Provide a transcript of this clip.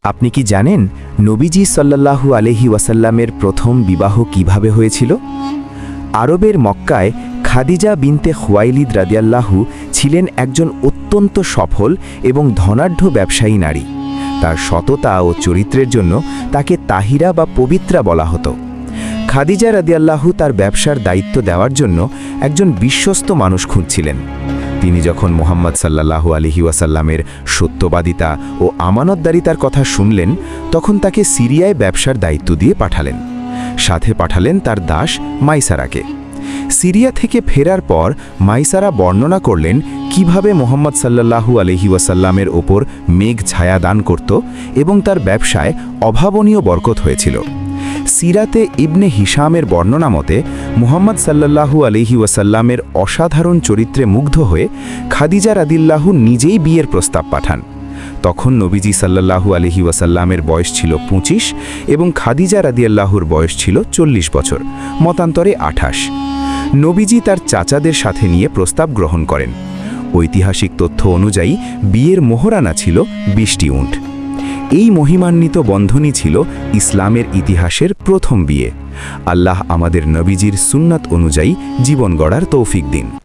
আপনি কি জানেন নবীজি সাল্লাল্লাহু আলাইহি ওয়াসাল্লামের প্রথম বিবাহ কিভাবে হয়েছিল? আরবের মক্কায় খাদিজা বিনতে খুয়াইলিদ রাদিয়াল্লাহু ছিলেন একজন অত্যন্ত সফল এবং ধনাঢ্য ব্যবসায়ী নারী। তার সততা ও চরিত্রের জন্য তাকে তাহিরা বা পবিত্রা বলা হতো। খাদিজা রাদিয়াল্লাহু তার ব্যবসার দায়িত্ব দেওয়ার জন্য একজন বিশ্বস্ত মানুষ খুঁজছিলেন। তিনি যখন মুহাম্মদ সাল্লাল্লাহু আলাইহি ওয়াসাল্লামের সত্যবাদিতা ও আমানতদারিতার কথা শুনলেন, তখন তাকে সিরিয়ায় ব্যবসার দায়িত্ব দিয়ে পাঠালেন। সাথে পাঠালেন তার দাস মাইসারাকে। সিরিয়া থেকে ফেরার পর মাইসারা বর্ণনা করলেন কিভাবে মুহাম্মদ সাল্লাল্লাহু আলাইহি ওয়াসাল্লামের ওপর মেঘ ছায়া দান করত এবং তার ব্যবসায় অভাবনীয় বরকত হয়েছিল। সিরাতে ইবনে হিশামের বর্ণনা মতে মুহাম্মদ সাল্লাল্লাহু আলাইহি ওয়াসাল্লামের অসাধারণ চরিত্রে মুগ্ধ হয়ে খাদিজা রাদিয়াল্লাহু নিজেই বিয়ের প্রস্তাব পাঠান। তখন নবীজি সাল্লাল্লাহু আলাইহি ওয়াসাল্লামের বয়স ছিল 25 এবং খাদিজা রাদিয়াল্লাহুর বয়স ছিল 40 বছর, মতান্তরে 28। নবীজি তার চাচাদের সাথে নিয়ে প্রস্তাব গ্রহণ করেন। ঐতিহাসিক তথ্য অনুযায়ী বিয়ের মোহরানা ছিল 20টি উট। এই মহিমান্বিত বন্ধনই ছিল ইসলামের ইতিহাসের প্রথম বিয়ে। আল্লাহ আমাদের নবীজির সুন্নাত অনুযায়ী জীবন গড়ার তৌফিক দিন।